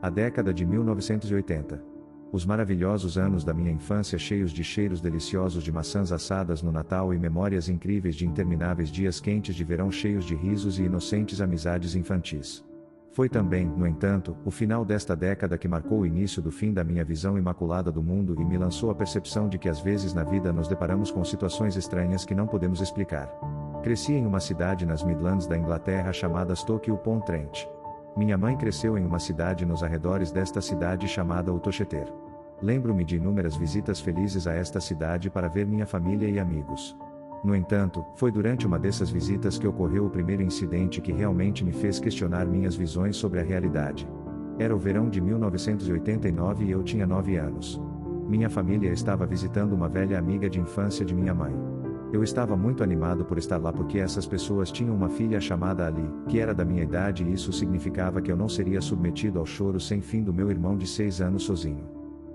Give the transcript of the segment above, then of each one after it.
A década de 1980. Os maravilhosos anos da minha infância cheios de cheiros deliciosos de maçãs assadas no Natal e memórias incríveis de intermináveis dias quentes de verão cheios de risos e inocentes amizades infantis. Foi também, no entanto, o final desta década que marcou o início do fim da minha visão imaculada do mundo e me lançou a percepção de que às vezes na vida nos deparamos com situações estranhas que não podemos explicar. Cresci em uma cidade nas Midlands da Inglaterra chamada Stoke-upon-Trent. Minha mãe cresceu em uma cidade nos arredores desta cidade chamada Uttoxeter. Lembro-me de inúmeras visitas felizes a esta cidade para ver minha família e amigos. No entanto, foi durante uma dessas visitas que ocorreu o primeiro incidente que realmente me fez questionar minhas visões sobre a realidade. Era o verão de 1989 e eu tinha 9 anos. Minha família estava visitando uma velha amiga de infância de minha mãe. Eu estava muito animado por estar lá porque essas pessoas tinham uma filha chamada Ali, que era da minha idade e isso significava que eu não seria submetido ao choro sem fim do meu irmão de 6 anos sozinho.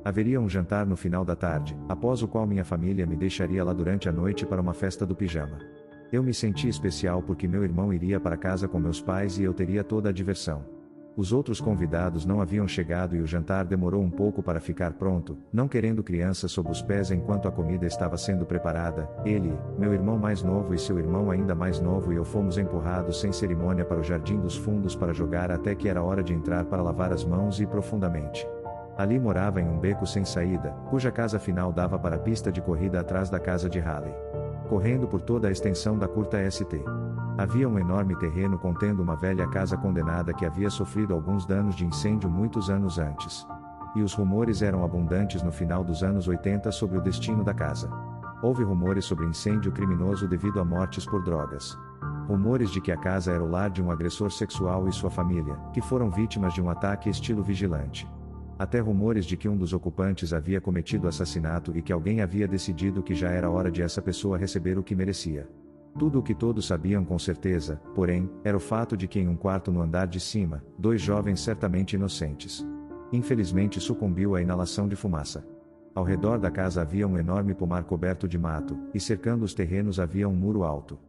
Haveria um jantar no final da tarde, após o qual minha família me deixaria lá durante a noite para uma festa do pijama. Eu me senti especial porque meu irmão iria para casa com meus pais e eu teria toda a diversão. Os outros convidados não haviam chegado e o jantar demorou um pouco para ficar pronto, não querendo crianças sob os pés enquanto a comida estava sendo preparada. Ele, meu irmão mais novo e seu irmão ainda mais novo e eu fomos empurrados sem cerimônia para o jardim dos fundos para jogar até que era hora de entrar para lavar as mãos e ir profundamente. Ali morava em um beco sem saída, cuja casa final dava para a pista de corrida atrás da casa de Halley. Correndo por toda a extensão da curta St. Havia um enorme terreno contendo uma velha casa condenada que havia sofrido alguns danos de incêndio muitos anos antes. E os rumores eram abundantes no final dos anos 80 sobre o destino da casa. Houve rumores sobre incêndio criminoso devido a mortes por drogas. Rumores de que a casa era o lar de um agressor sexual e sua família, que foram vítimas de um ataque estilo vigilante. Até rumores de que um dos ocupantes havia cometido assassinato e que alguém havia decidido que já era hora de essa pessoa receber o que merecia. Tudo o que todos sabiam com certeza, porém, era o fato de que em um quarto no andar de cima, 2 jovens certamente inocentes. Infelizmente sucumbiu à inalação de fumaça. Ao redor da casa havia um enorme pomar coberto de mato, e cercando os terrenos havia um muro alto.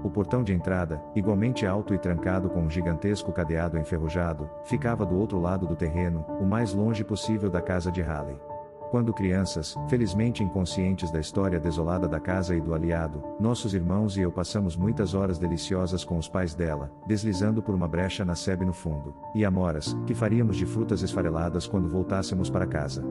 O portão de entrada, igualmente alto e trancado com um gigantesco cadeado enferrujado, ficava do outro lado do terreno, o mais longe possível da casa de Halley. Quando crianças, felizmente inconscientes da história desolada da casa e do aliado, nossos irmãos e eu passamos muitas horas deliciosas com os pais dela, deslizando por uma brecha na sebe no fundo, e amoras, que faríamos de frutas esfareladas quando voltássemos para casa.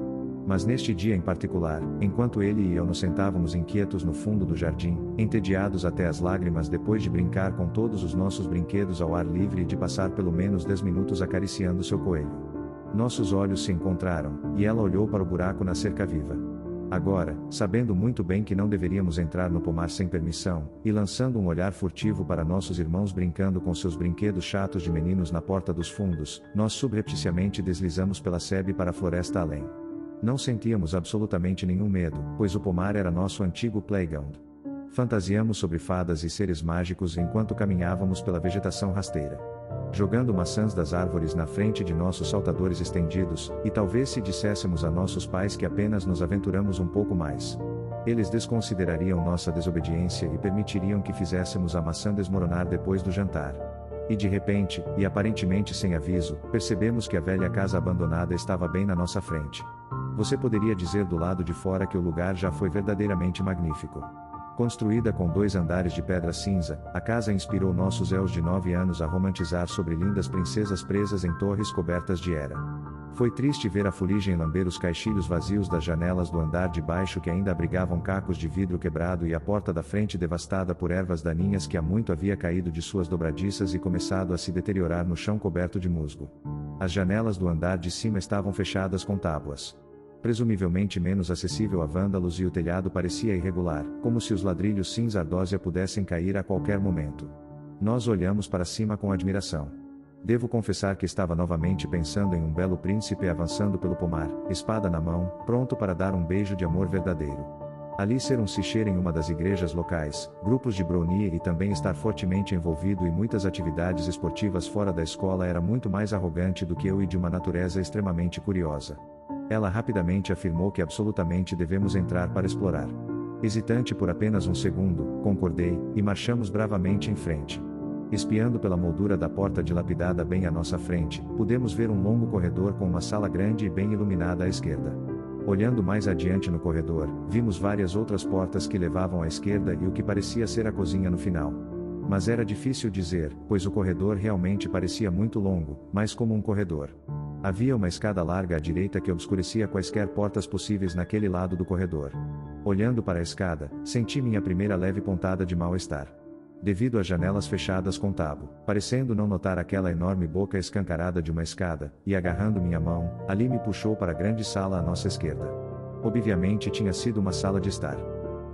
Mas neste dia em particular, enquanto ele e eu nos sentávamos inquietos no fundo do jardim, entediados até as lágrimas depois de brincar com todos os nossos brinquedos ao ar livre e de passar pelo menos 10 minutos acariciando seu coelho. Nossos olhos se encontraram, e ela olhou para o buraco na cerca viva. Agora, sabendo muito bem que não deveríamos entrar no pomar sem permissão, e lançando um olhar furtivo para nossos irmãos brincando com seus brinquedos chatos de meninos na porta dos fundos, nós subrepticiamente deslizamos pela sebe para a floresta além. Não sentíamos absolutamente nenhum medo, pois o pomar era nosso antigo playground. Fantasiamos sobre fadas e seres mágicos enquanto caminhávamos pela vegetação rasteira. Jogando maçãs das árvores na frente de nossos saltadores estendidos, e talvez se disséssemos a nossos pais que apenas nos aventuramos um pouco mais. Eles desconsiderariam nossa desobediência e permitiriam que fizéssemos a maçã desmoronar depois do jantar. E de repente, e aparentemente sem aviso, percebemos que a velha casa abandonada estava bem na nossa frente. Você poderia dizer do lado de fora que o lugar já foi verdadeiramente magnífico. Construída com 2 andares de pedra cinza, a casa inspirou nossos Els de 9 anos a romantizar sobre lindas princesas presas em torres cobertas de era. Foi triste ver a fuligem lamber os caixilhos vazios das janelas do andar de baixo que ainda abrigavam cacos de vidro quebrado e a porta da frente devastada por ervas daninhas que há muito havia caído de suas dobradiças e começado a se deteriorar no chão coberto de musgo. As janelas do andar de cima estavam fechadas com tábuas. Presumivelmente menos acessível a vândalos e o telhado parecia irregular, como se os ladrilhos cinza ardósia pudessem cair a qualquer momento. Nós olhamos para cima com admiração. Devo confessar que estava novamente pensando em um belo príncipe avançando pelo pomar, espada na mão, pronto para dar um beijo de amor verdadeiro. Ali ser um cicheiro em uma das igrejas locais, grupos de brownie e também estar fortemente envolvido em muitas atividades esportivas fora da escola era muito mais arrogante do que eu e de uma natureza extremamente curiosa. Ela rapidamente afirmou que absolutamente devemos entrar para explorar. Hesitante por apenas um segundo, concordei, e marchamos bravamente em frente. Espiando pela moldura da porta dilapidada bem à nossa frente, pudemos ver um longo corredor com uma sala grande e bem iluminada à esquerda. Olhando mais adiante no corredor, vimos várias outras portas que levavam à esquerda e o que parecia ser a cozinha no final. Mas era difícil dizer, pois o corredor realmente parecia muito longo, mais como um corredor. Havia uma escada larga à direita que obscurecia quaisquer portas possíveis naquele lado do corredor. Olhando para a escada, senti minha primeira leve pontada de mal-estar. Devido às janelas fechadas com tábua, parecendo não notar aquela enorme boca escancarada de uma escada, e agarrando minha mão, ali me puxou para a grande sala à nossa esquerda. Obviamente tinha sido uma sala de estar.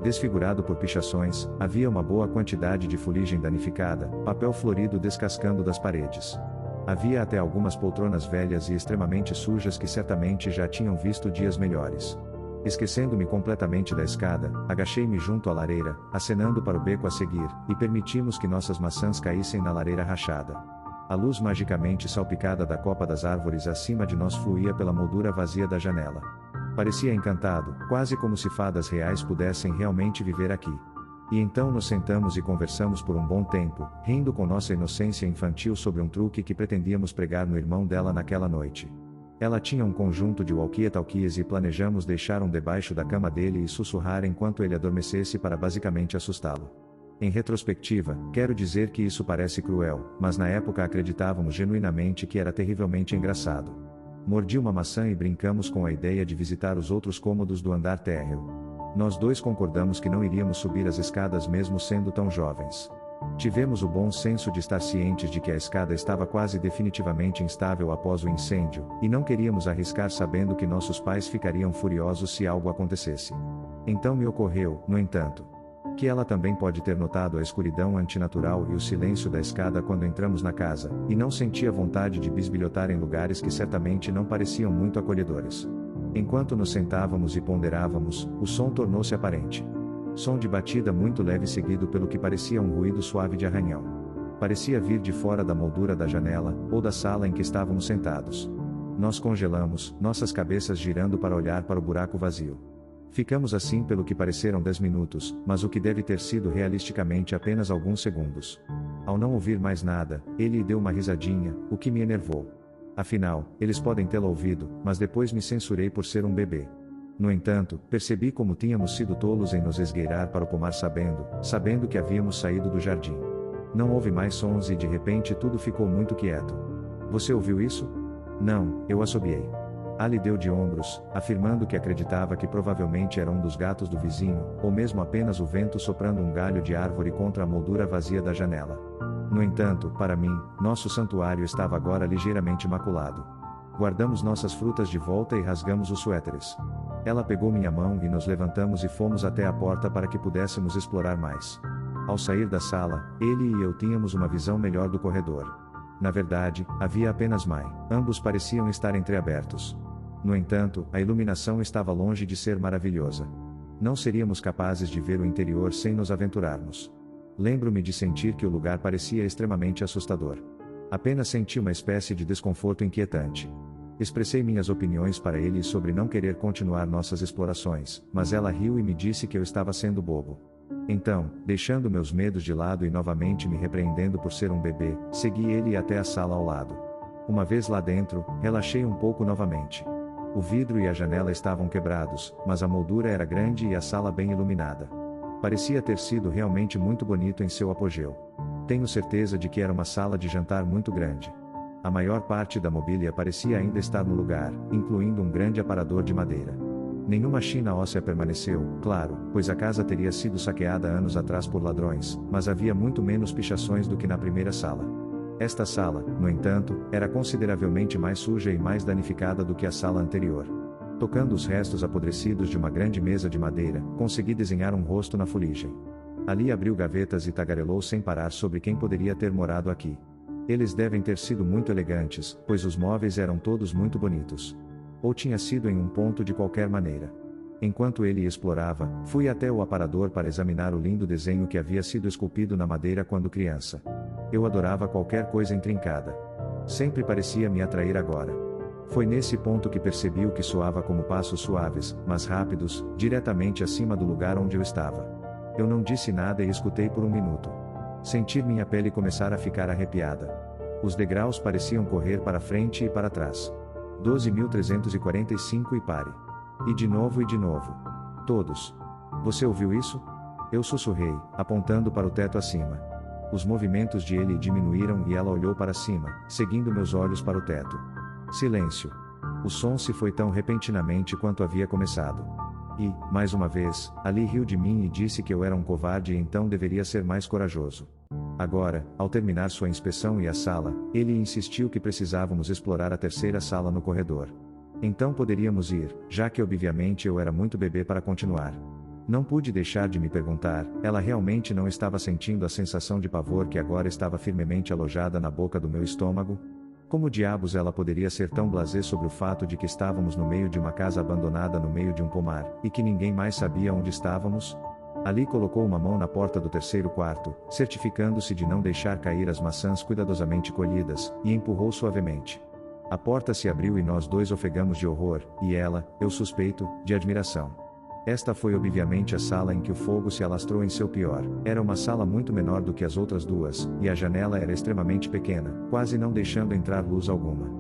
Desfigurado por pichações, havia uma boa quantidade de fuligem danificada, papel florido descascando das paredes. Havia até algumas poltronas velhas e extremamente sujas que certamente já tinham visto dias melhores. Esquecendo-me completamente da escada, agachei-me junto à lareira, acenando para o beco a seguir, e permitimos que nossas maçãs caíssem na lareira rachada. A luz magicamente salpicada da copa das árvores acima de nós fluía pela moldura vazia da janela. Parecia encantado, quase como se fadas reais pudessem realmente viver aqui. E então nos sentamos e conversamos por um bom tempo, rindo com nossa inocência infantil sobre um truque que pretendíamos pregar no irmão dela naquela noite. Ela tinha um conjunto de walkie-talkies e planejamos deixar debaixo da cama dele e sussurrar enquanto ele adormecesse para basicamente assustá-lo. Em retrospectiva, quero dizer que isso parece cruel, mas na época acreditávamos genuinamente que era terrivelmente engraçado. Mordi uma maçã e brincamos com a ideia de visitar os outros cômodos do andar térreo. Nós dois concordamos que não iríamos subir as escadas mesmo sendo tão jovens. Tivemos o bom senso de estar cientes de que a escada estava quase definitivamente instável após o incêndio, e não queríamos arriscar sabendo que nossos pais ficariam furiosos se algo acontecesse. Então me ocorreu, no entanto, que ela também pode ter notado a escuridão antinatural e o silêncio da escada quando entramos na casa, e não sentia vontade de bisbilhotar em lugares que certamente não pareciam muito acolhedores. Enquanto nos sentávamos e ponderávamos, o som tornou-se aparente. Som de batida muito leve seguido pelo que parecia um ruído suave de arranhão. Parecia vir de fora da moldura da janela, ou da sala em que estávamos sentados. Nós congelamos, nossas cabeças girando para olhar para o buraco vazio. Ficamos assim pelo que pareceram 10 minutos, mas o que deve ter sido realisticamente apenas alguns segundos. Ao não ouvir mais nada, ele deu uma risadinha, o que me enervou. Afinal, eles podem tê-la ouvido, mas depois me censurei por ser um bebê. No entanto, percebi como tínhamos sido tolos em nos esgueirar para o pomar sabendo que havíamos saído do jardim. Não houve mais sons e de repente tudo ficou muito quieto. Você ouviu isso? Não, eu assobiei. Ali deu de ombros, afirmando que acreditava que provavelmente era um dos gatos do vizinho, ou mesmo apenas o vento soprando um galho de árvore contra a moldura vazia da janela. No entanto, para mim, nosso santuário estava agora ligeiramente maculado. Guardamos nossas frutas de volta e rasgamos os suéteres. Ela pegou minha mão e nos levantamos e fomos até a porta para que pudéssemos explorar mais. Ao sair da sala, ele e eu tínhamos uma visão melhor do corredor. Na verdade, havia apenas Mai, ambos pareciam estar entreabertos. No entanto, a iluminação estava longe de ser maravilhosa. Não seríamos capazes de ver o interior sem nos aventurarmos. Lembro-me de sentir que o lugar parecia extremamente assustador. Apenas senti uma espécie de desconforto inquietante. Expressei minhas opiniões para ele sobre não querer continuar nossas explorações, mas ela riu e me disse que eu estava sendo bobo. Então, deixando meus medos de lado e novamente me repreendendo por ser um bebê, segui ele até a sala ao lado. Uma vez lá dentro, relaxei um pouco novamente. O vidro e a janela estavam quebrados, mas a moldura era grande e a sala bem iluminada. Parecia ter sido realmente muito bonito em seu apogeu. Tenho certeza de que era uma sala de jantar muito grande. A maior parte da mobília parecia ainda estar no lugar, incluindo um grande aparador de madeira. Nenhuma china óssea permaneceu, claro, pois a casa teria sido saqueada anos atrás por ladrões, mas havia muito menos pichações do que na primeira sala. Esta sala, no entanto, era consideravelmente mais suja e mais danificada do que a sala anterior. Tocando os restos apodrecidos de uma grande mesa de madeira, consegui desenhar um rosto na fuligem. Ali abriu gavetas e tagarelou sem parar sobre quem poderia ter morado aqui. Eles devem ter sido muito elegantes, pois os móveis eram todos muito bonitos. Ou tinha sido em um ponto de qualquer maneira. Enquanto ele explorava, fui até o aparador para examinar o lindo desenho que havia sido esculpido na madeira quando criança. Eu adorava qualquer coisa intrincada. Sempre parecia me atrair agora. Foi nesse ponto que percebi o que soava como passos suaves, mas rápidos, diretamente acima do lugar onde eu estava. Eu não disse nada e escutei por um minuto. Sentir minha pele começar a ficar arrepiada. Os degraus pareciam correr para frente e para trás. 12.345 e pare. E de novo e de novo. Todos. Você ouviu isso? Eu sussurrei, apontando para o teto acima. Os movimentos de Ellie diminuíram e ela olhou para cima, seguindo meus olhos para o teto. Silêncio. O som se foi tão repentinamente quanto havia começado. E, mais uma vez, Ali riu de mim e disse que eu era um covarde e então deveria ser mais corajoso. Agora, ao terminar sua inspeção e a sala, ele insistiu que precisávamos explorar a terceira sala no corredor. Então poderíamos ir, já que obviamente eu era muito bebê para continuar. Não pude deixar de me perguntar, ela realmente não estava sentindo a sensação de pavor que agora estava firmemente alojada na boca do meu estômago? Como diabos ela poderia ser tão blasé sobre o fato de que estávamos no meio de uma casa abandonada no meio de um pomar, e que ninguém mais sabia onde estávamos? Ali colocou uma mão na porta do terceiro quarto, certificando-se de não deixar cair as maçãs cuidadosamente colhidas, e empurrou suavemente. A porta se abriu e nós dois ofegamos de horror, e ela, eu suspeito, de admiração. Esta foi obviamente a sala em que o fogo se alastrou em seu pior. Era uma sala muito menor do que as outras duas, e a janela era extremamente pequena, quase não deixando entrar luz alguma.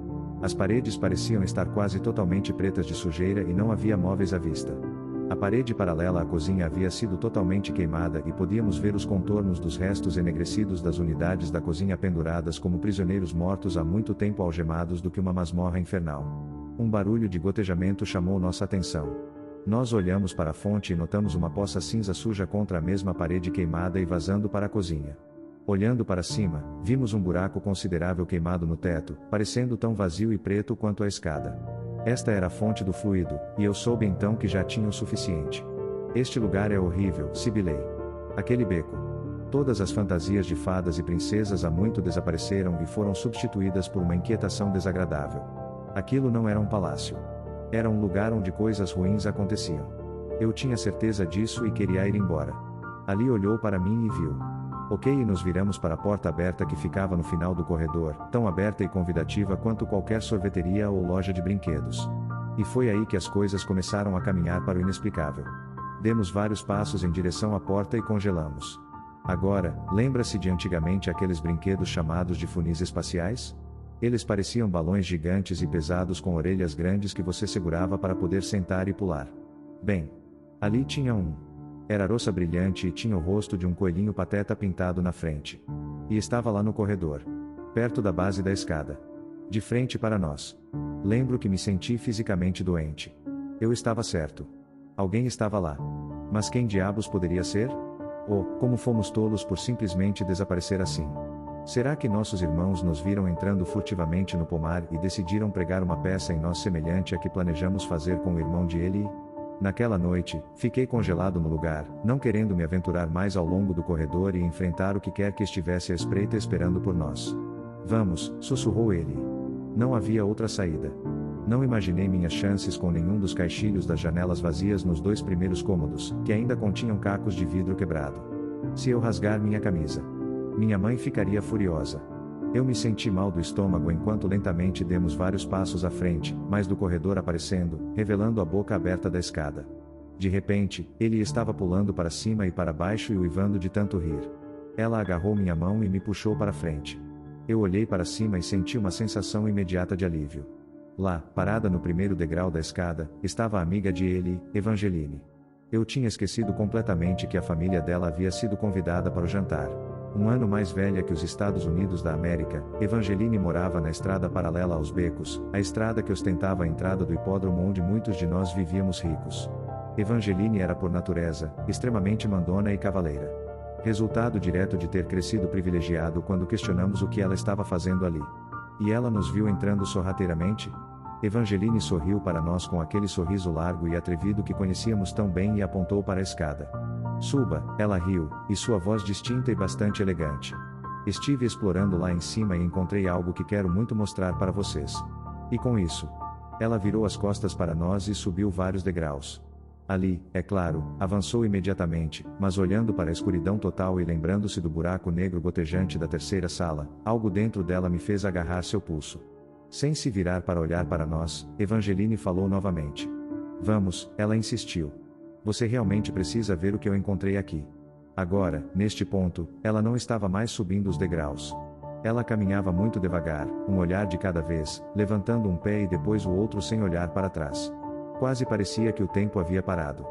As paredes pareciam estar quase totalmente pretas de sujeira e não havia móveis à vista. A parede paralela à cozinha havia sido totalmente queimada e podíamos ver os contornos dos restos enegrecidos das unidades da cozinha penduradas como prisioneiros mortos há muito tempo algemados do que uma masmorra infernal. Um barulho de gotejamento chamou nossa atenção. Nós olhamos para a fonte e notamos uma poça cinza suja contra a mesma parede queimada e vazando para a cozinha. Olhando para cima, vimos um buraco considerável queimado no teto, parecendo tão vazio e preto quanto a escada. Esta era a fonte do fluido, e eu soube então que já tinha o suficiente. Este lugar é horrível, sibilei. Aquele beco. Todas as fantasias de fadas e princesas há muito desapareceram e foram substituídas por uma inquietação desagradável. Aquilo não era um palácio. Era um lugar onde coisas ruins aconteciam. Eu tinha certeza disso e queria ir embora. Ali olhou para mim e viu. Ok, e nos viramos para a porta aberta que ficava no final do corredor, tão aberta e convidativa quanto qualquer sorveteria ou loja de brinquedos. E foi aí que as coisas começaram a caminhar para o inexplicável. Demos vários passos em direção à porta e congelamos. Agora, lembra-se de antigamente aqueles brinquedos chamados de funis espaciais? Eles pareciam balões gigantes e pesados com orelhas grandes que você segurava para poder sentar e pular. Bem, ali tinha um. Era roça brilhante e tinha o rosto de um coelhinho pateta pintado na frente. E estava lá no corredor. Perto da base da escada. De frente para nós. Lembro que me senti fisicamente doente. Eu estava certo. Alguém estava lá. Mas quem diabos poderia ser? Oh, como fomos tolos por simplesmente desaparecer assim. Será que nossos irmãos nos viram entrando furtivamente no pomar e decidiram pregar uma peça em nós semelhante à que planejamos fazer com o irmão de Eli? Naquela noite, fiquei congelado no lugar, não querendo me aventurar mais ao longo do corredor e enfrentar o que quer que estivesse à espreita esperando por nós. Vamos, sussurrou ele. Não havia outra saída. Não imaginei minhas chances com nenhum dos caixilhos das janelas vazias nos dois primeiros cômodos, que ainda continham cacos de vidro quebrado. Se eu rasgar minha camisa, minha mãe ficaria furiosa. Eu me senti mal do estômago enquanto lentamente demos vários passos à frente, mais do corredor aparecendo, revelando a boca aberta da escada. De repente, ele estava pulando para cima e para baixo e uivando de tanto rir. Ela agarrou minha mão e me puxou para frente. Eu olhei para cima e senti uma sensação imediata de alívio. Lá, parada no primeiro degrau da escada, estava a amiga de Eli, Evangeline. Eu tinha esquecido completamente que a família dela havia sido convidada para o jantar. Um ano mais velha que os Estados Unidos da América, Evangeline morava na estrada paralela aos becos, a estrada que ostentava a entrada do hipódromo onde muitos de nós vivíamos ricos. Evangeline era por natureza, extremamente mandona e cavaleira. Resultado direto de ter crescido privilegiado quando questionamos o que ela estava fazendo ali. E ela nos viu entrando sorrateiramente? Evangeline sorriu para nós com aquele sorriso largo e atrevido que conhecíamos tão bem e apontou para a escada. Suba, ela riu, e sua voz distinta e bastante elegante. Estive explorando lá em cima e encontrei algo que quero muito mostrar para vocês. E com isso, ela virou as costas para nós e subiu vários degraus. Ali, é claro, avançou imediatamente, mas olhando para a escuridão total e lembrando-se do buraco negro gotejante da terceira sala, algo dentro dela me fez agarrar seu pulso. Sem se virar para olhar para nós, Evangeline falou novamente. Vamos, ela insistiu. Você realmente precisa ver o que eu encontrei aqui. Agora, neste ponto, ela não estava mais subindo os degraus. Ela caminhava muito devagar, um olhar de cada vez, levantando um pé e depois o outro sem olhar para trás. Quase parecia que o tempo havia parado.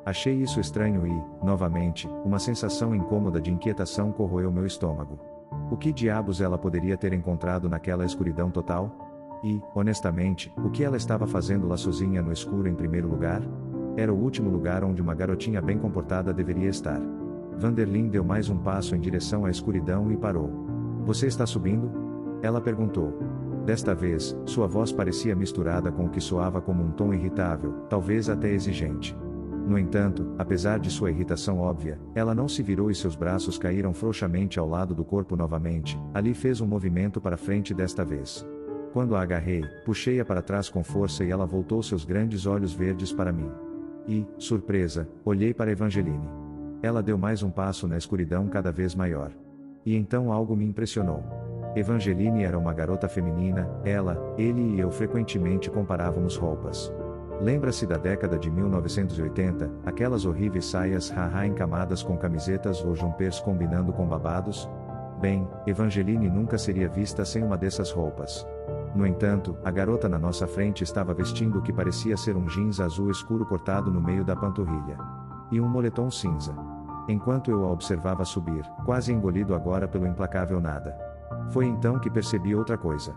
Achei isso estranho e, novamente, uma sensação incômoda de inquietação corroeu meu estômago. O que diabos ela poderia ter encontrado naquela escuridão total? E, honestamente, o que ela estava fazendo lá sozinha no escuro em primeiro lugar? Era o último lugar onde uma garotinha bem comportada deveria estar. Vanderlyn deu mais um passo em direção à escuridão e parou. Você está subindo? Ela perguntou. Desta vez, sua voz parecia misturada com o que soava como um tom irritável, talvez até exigente. No entanto, apesar de sua irritação óbvia, ela não se virou e seus braços caíram frouxamente ao lado do corpo novamente. Ali fez um movimento para frente desta vez. Quando a agarrei, puxei-a para trás com força e ela voltou seus grandes olhos verdes para mim. E, surpresa, olhei para Evangeline. Ela deu mais um passo na escuridão cada vez maior. E então algo me impressionou. Evangeline era uma garota feminina, ele e eu frequentemente comparávamos roupas. Lembra-se da década de 1980, aquelas horríveis saias haha encamadas com camisetas ou jumpers combinando com babados? Bem, Evangeline nunca seria vista sem uma dessas roupas. No entanto, a garota na nossa frente estava vestindo o que parecia ser um jeans azul escuro cortado no meio da panturrilha. E um moletom cinza. Enquanto eu a observava subir, quase engolido agora pelo implacável nada. Foi então que percebi outra coisa.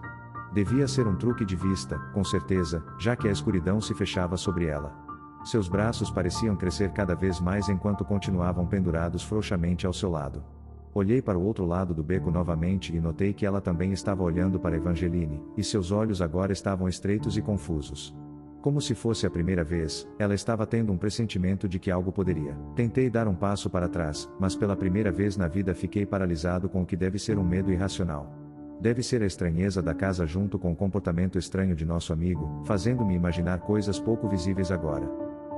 Devia ser um truque de vista, com certeza, já que a escuridão se fechava sobre ela. Seus braços pareciam crescer cada vez mais enquanto continuavam pendurados frouxamente ao seu lado. Olhei para o outro lado do beco novamente e notei que ela também estava olhando para Evangeline, e seus olhos agora estavam estreitos e confusos. Como se fosse a primeira vez, ela estava tendo um pressentimento de que algo poderia. Tentei dar um passo para trás, mas pela primeira vez na vida fiquei paralisado com o que deve ser um medo irracional. Deve ser a estranheza da casa junto com o comportamento estranho de nosso amigo, fazendo-me imaginar coisas pouco visíveis agora.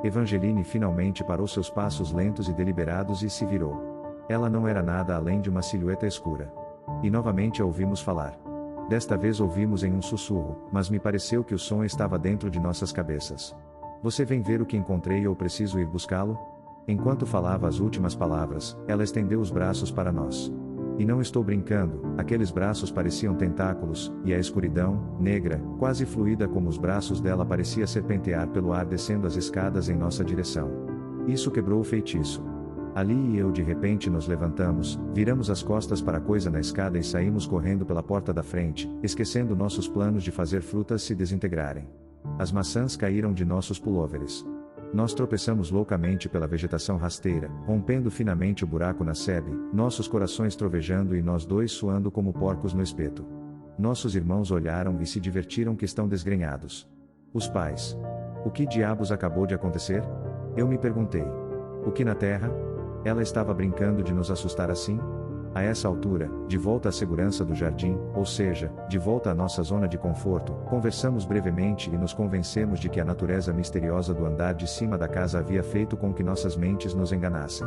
Evangeline finalmente parou seus passos lentos e deliberados e se virou. Ela não era nada além de uma silhueta escura. E novamente a ouvimos falar. Desta vez ouvimos em um sussurro, mas me pareceu que o som estava dentro de nossas cabeças. Você vem ver o que encontrei ou preciso ir buscá-lo? Enquanto falava as últimas palavras, ela estendeu os braços para nós. E não estou brincando, aqueles braços pareciam tentáculos, e a escuridão, negra, quase fluida como os braços dela parecia serpentear pelo ar descendo as escadas em nossa direção. Isso quebrou o feitiço. Ali e eu de repente nos levantamos, viramos as costas para a coisa na escada e saímos correndo pela porta da frente, esquecendo nossos planos de fazer frutas se desintegrarem. As maçãs caíram de nossos pulóveres. Nós tropeçamos loucamente pela vegetação rasteira, rompendo finamente o buraco na sebe, nossos corações trovejando e nós dois suando como porcos no espeto. Nossos irmãos olharam e se divertiram que estão desgrenhados. Os pais. O que diabos acabou de acontecer? Eu me perguntei. O que na terra? Ela estava brincando de nos assustar assim? A essa altura, de volta à segurança do jardim, ou seja, de volta à nossa zona de conforto, conversamos brevemente e nos convencemos de que a natureza misteriosa do andar de cima da casa havia feito com que nossas mentes nos enganassem.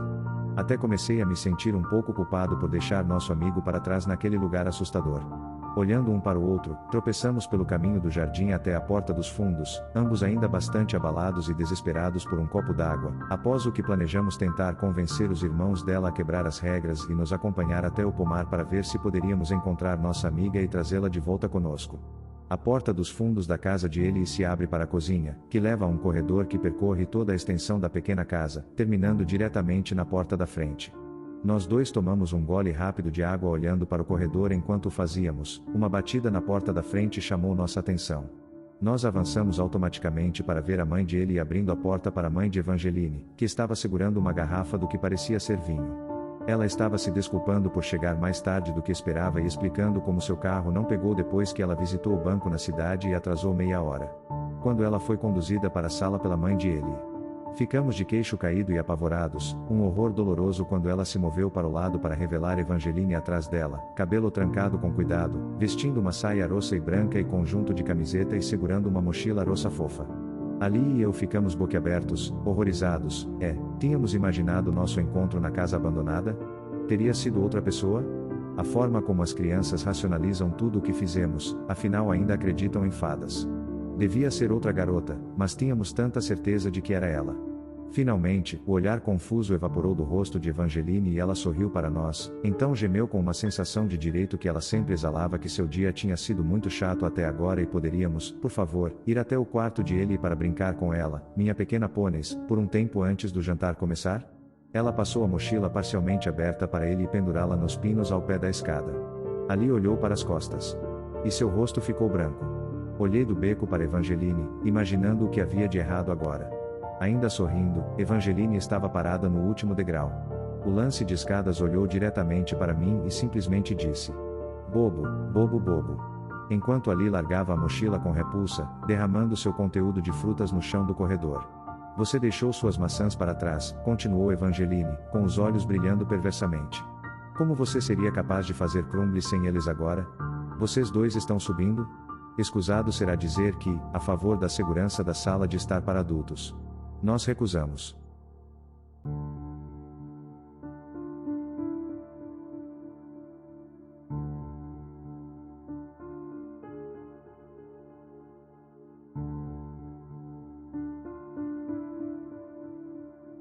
Até comecei a me sentir um pouco culpado por deixar nosso amigo para trás naquele lugar assustador. Olhando um para o outro, tropeçamos pelo caminho do jardim até a porta dos fundos, ambos ainda bastante abalados e desesperados por um copo d'água, após o que planejamos tentar convencer os irmãos dela a quebrar as regras e nos acompanhar até o pomar para ver se poderíamos encontrar nossa amiga e trazê-la de volta conosco. A porta dos fundos da casa de Ellie se abre para a cozinha, que leva a um corredor que percorre toda a extensão da pequena casa, terminando diretamente na porta da frente. Nós dois tomamos um gole rápido de água olhando para o corredor enquanto o fazíamos. Uma batida na porta da frente chamou nossa atenção. Nós avançamos automaticamente para ver a mãe de Ellie abrindo a porta para a mãe de Evangeline, que estava segurando uma garrafa do que parecia ser vinho. Ela estava se desculpando por chegar mais tarde do que esperava e explicando como seu carro não pegou depois que ela visitou o banco na cidade e atrasou meia hora. Quando ela foi conduzida para a sala pela mãe de Ellie. Ficamos de queixo caído e apavorados, um horror doloroso quando ela se moveu para o lado para revelar Evangeline atrás dela, cabelo trancado com cuidado, vestindo uma saia roxa e branca e conjunto de camiseta e segurando uma mochila roxa fofa. Ali e eu ficamos boquiabertos, horrorizados. Tínhamos imaginado nosso encontro na casa abandonada? Teria sido outra pessoa? A forma como as crianças racionalizam tudo o que fizemos, afinal ainda acreditam em fadas. Devia ser outra garota, mas tínhamos tanta certeza de que era ela. Finalmente, o olhar confuso evaporou do rosto de Evangeline e ela sorriu para nós, então gemeu com uma sensação de direito que ela sempre exalava que seu dia tinha sido muito chato até agora e poderíamos, por favor, ir até o quarto de Ellie para brincar com ela, minha pequena pôneis, por um tempo antes do jantar começar? Ela passou a mochila parcialmente aberta para ele e pendurá-la nos pinos ao pé da escada. Ali olhou para as costas. E seu rosto ficou branco. Olhei do beco para Evangeline, imaginando o que havia de errado agora. Ainda sorrindo, Evangeline estava parada no último degrau. O lance de escadas olhou diretamente para mim e simplesmente disse: "Bobo, bobo, bobo." Enquanto Ali largava a mochila com repulsa, derramando seu conteúdo de frutas no chão do corredor. "Você deixou suas maçãs para trás", continuou Evangeline, com os olhos brilhando perversamente. "Como você seria capaz de fazer crumbles sem eles agora? Vocês dois estão subindo?" Escusado será dizer que, a favor da segurança da sala de estar para adultos, nós recusamos.